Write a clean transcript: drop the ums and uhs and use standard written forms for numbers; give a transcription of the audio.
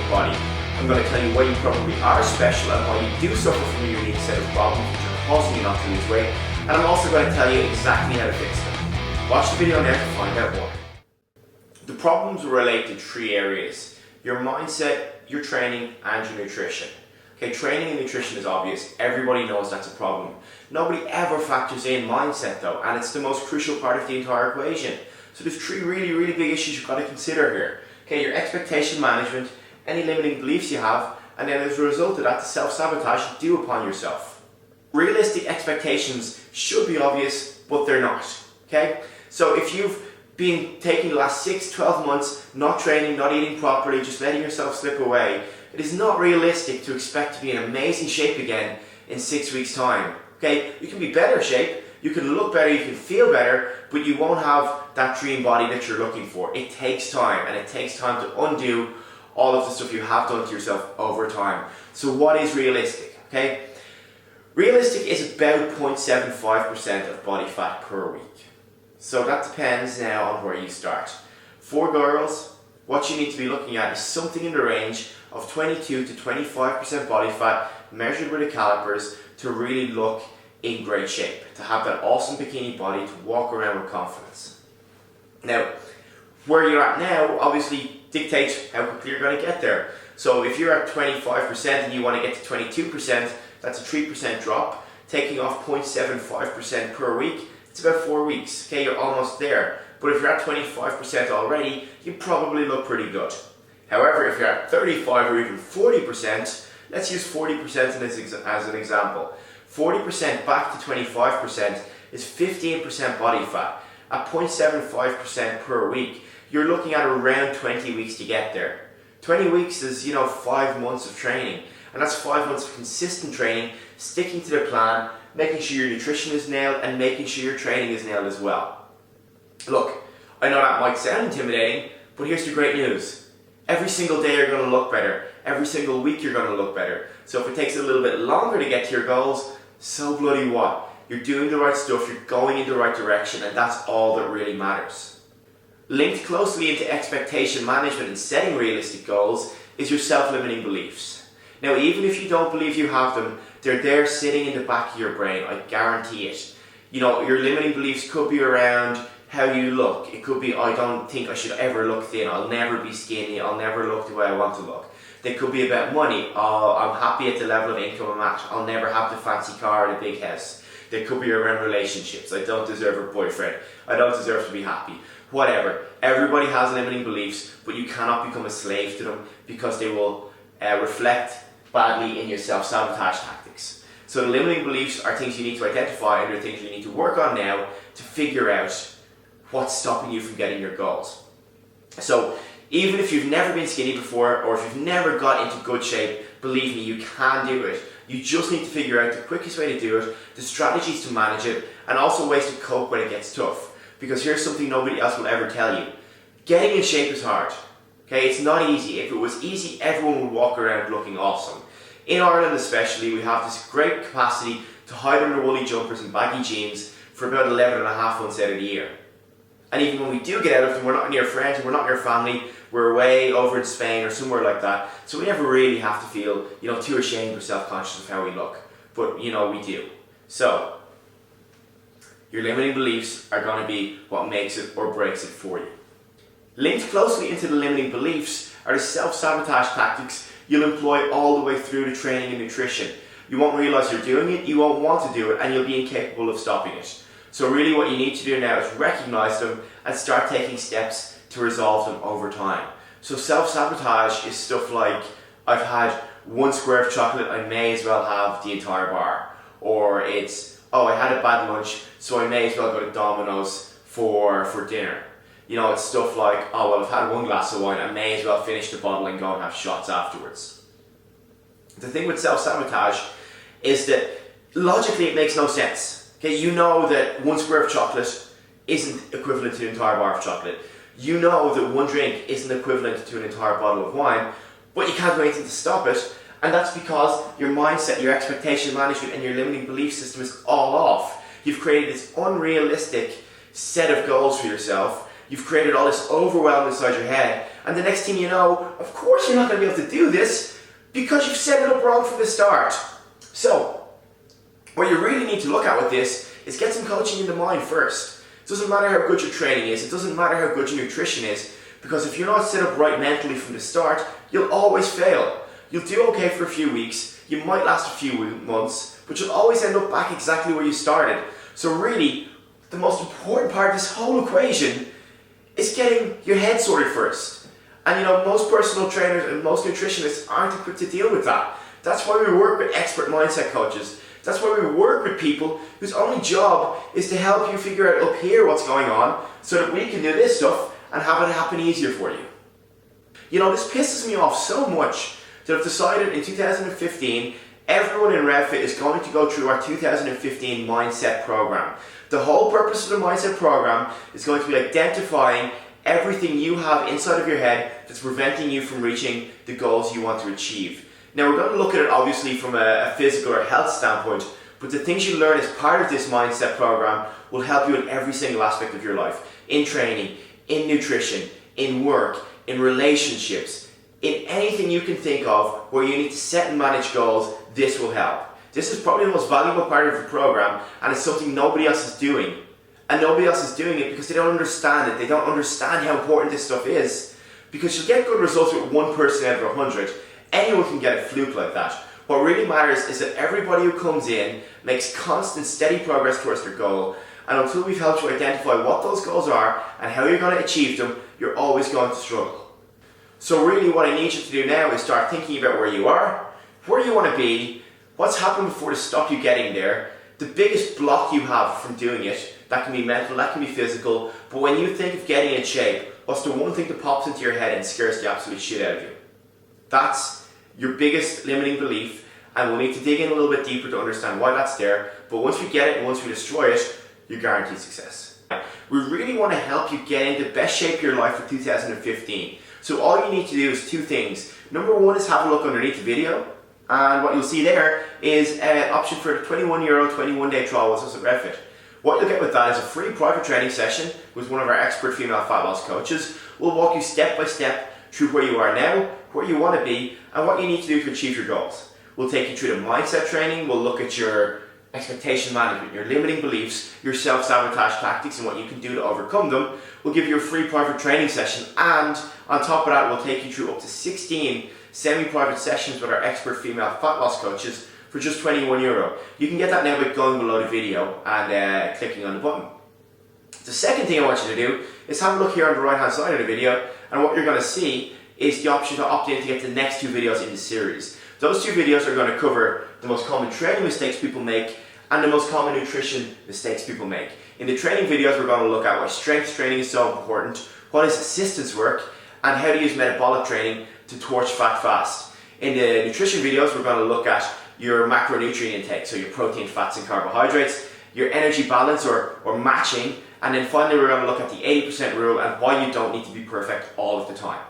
body. I'm going to tell you why you probably are special and why you do suffer from a unique set of problems which are causing you not to lose weight. And I'm also going to tell you exactly how to fix them. Watch the video now to find out why. The problems relate to three areas: your mindset, your training, and your nutrition. Okay, training and nutrition is obvious. Everybody knows that's a problem. Nobody ever factors in mindset though, and it's the most crucial part of the entire equation. So there's three really big issues you've got to consider here. Okay, your expectation management, any limiting beliefs you have, and then as a result of that, the self-sabotage you do upon yourself. Realistic expectations should be obvious, but they're not. Okay? So if you've been taking the last 6-12 months, not training, not eating properly, just letting yourself slip away, it is not realistic to expect to be in amazing shape again in 6 weeks' time. Okay? You can be better shape, you can look better, you can feel better, but you won't have that dream body that you're looking for. It takes time, and it takes time to undo all of the stuff you have done to yourself over time. So what is realistic? Okay? Realistic is about 0.75% of body fat per week. So that depends now on where you start. For girls, what you need to be looking at is something in the range of 22 to 25% body fat measured with the calipers to really look in great shape, to have that awesome bikini body to walk around with confidence. Now, where you're at now obviously dictates how quickly you're going to get there. So if you're at 25% and you want to get to 22%, that's a 3% drop. Taking off 0.75% per week, it's about 4 weeks. Okay, you're almost there. But if you're at 25% already, you probably look pretty good. However, if you're at 35 or even 40%, let's use 40% as an example. 40% back to 25% is 15% body fat. At 0.75% per week, you're looking at around 20 weeks to get there. 20 weeks is, 5 months of training. And that's 5 months of consistent training, sticking to the plan, making sure your nutrition is nailed, and making sure your training is nailed as well. Look, I know that might sound intimidating, but here's the great news. Every single day you're going to look better. Every single week you're going to look better. So if it takes a little bit longer to get to your goals, so bloody what? You're doing the right stuff, you're going in the right direction, and that's all that really matters. Linked closely into expectation management and setting realistic goals is your self-limiting beliefs. Now, even if you don't believe you have them, they're there sitting in the back of your brain, I guarantee it. Your limiting beliefs could be around how you look. It could be, I don't think I should ever look thin, I'll never be skinny, I'll never look the way I want to look. They could be about money. Oh, I'm happy at the level of income I'm at, I'll never have the fancy car or the big house. They could be around relationships. I don't deserve a boyfriend, I don't deserve to be happy. Whatever. Everybody has limiting beliefs, but you cannot become a slave to them because they will reflect badly in your self-sabotage tactics. So the limiting beliefs are things you need to identify, and they're things you need to work on now to figure out what's stopping you from getting your goals. So even if you've never been skinny before, or if you've never got into good shape, believe me, you can do it. You just need to figure out the quickest way to do it, the strategies to manage it, and also ways to cope when it gets tough. Because here's something nobody else will ever tell you. Getting in shape is hard. Okay, it's not easy. If it was easy, everyone would walk around looking awesome. In Ireland especially, we have this great capacity to hide under woolly jumpers and baggy jeans for about 11 and a half months out of the year. And even when we do get out of them, we're not near friends, we're not near family, we're away over in Spain or somewhere like that. So we never really have to feel, too ashamed or self-conscious of how we look. But, we do. So, your limiting beliefs are going to be what makes it or breaks it for you. Linked closely into the limiting beliefs are the self-sabotage tactics you'll employ all the way through the training and nutrition. You won't realise you're doing it, you won't want to do it, and you'll be incapable of stopping it. So really what you need to do now is recognise them and start taking steps to resolve them over time. So self-sabotage is stuff like, I've had 1 square of chocolate, I may as well have the entire bar. Or it's, I had a bad lunch, so I may as well go to Domino's for dinner. It's stuff like, I've had 1 glass of wine, I may as well finish the bottle and go and have shots afterwards. The thing with self-sabotage is that logically it makes no sense. Okay, you know that 1 square of chocolate isn't equivalent to an entire bar of chocolate. You know that 1 drink isn't equivalent to an entire bottle of wine, but you can't do anything to stop it. And that's because your mindset, your expectation management, and your limiting belief system is all off. You've created this unrealistic set of goals for yourself. You've created all this overwhelm inside your head, And the next thing you know, of course you're not going to be able to do this because you've set it up wrong from the start. So, what you really need to look at with this is get some coaching in the mind first. It doesn't matter how good your training is, it doesn't matter how good your nutrition is, because if you're not set up right mentally from the start, you'll always fail. You'll do okay for a few weeks, you might last a few months, but you'll always end up back exactly where you started. So really, the most important part of this whole equation is getting your head sorted first. And most personal trainers and most nutritionists aren't equipped to deal with that. That's why we work with expert mindset coaches. That's why we work with people whose only job is to help you figure out up here what's going on so that we can do this stuff and have it happen easier for you. This pisses me off so much that I've decided in 2015 everyone in RevFit is going to go through our 2015 mindset program. The whole purpose of the mindset program is going to be identifying everything you have inside of your head that's preventing you from reaching the goals you want to achieve. Now, we're going to look at it obviously from a physical or health standpoint, but the things you learn as part of this mindset program will help you in every single aspect of your life. In training, in nutrition, in work, in relationships, in anything you can think of where you need to set and manage goals, this will help. This is probably the most valuable part of the program, and it's something nobody else is doing. And nobody else is doing it because they don't understand it. They don't understand how important this stuff is. Because you'll get good results with one person out of 100. Anyone can get a fluke like that. What really matters is that everybody who comes in makes constant, steady progress towards their goal. And until we've helped you identify what those goals are and how you're going to achieve them, you're always going to struggle. So really what I need you to do now is start thinking about where you are, where you want to be, what's happened before to stop you getting there, the biggest block you have from doing it. That can be mental, that can be physical, but when you think of getting in shape, what's the one thing that pops into your head and scares the absolute shit out of you? That's your biggest limiting belief, and we'll need to dig in a little bit deeper to understand why that's there, but once we get it and once we destroy it, you're guaranteed success. We really want to help you get into the best shape of your life for 2015. So all you need to do is two things. Number one is have a look underneath the video, and what you'll see there is an option for a €21 21-day trial with us at RevFit. What you'll get with that is a free private training session with one of our expert female fat loss coaches. We'll walk you step by step through where you are now, where you want to be, and what you need to do to achieve your goals. We'll take you through the mindset training, we'll look at your expectation management, your limiting beliefs, your self-sabotage tactics and what you can do to overcome them. We'll give you a free private training session, and on top of that we'll take you through up to 16 semi-private sessions with our expert female fat loss coaches for just €21. You can get that now by going below the video and clicking on the button. The second thing I want you to do is have a look here on the right hand side of the video, and what you're going to see is the option to opt in to get the next two videos in the series. Those two videos are going to cover the most common training mistakes people make and the most common nutrition mistakes people make. In the training videos we're going to look at why strength training is so important, what is assistance work, and how to use metabolic training to torch fat fast. In the nutrition videos we're going to look at your macronutrient intake, so your protein, fats and carbohydrates, your energy balance or matching, and then finally we're going to look at the 80% rule and why you don't need to be perfect all of the time.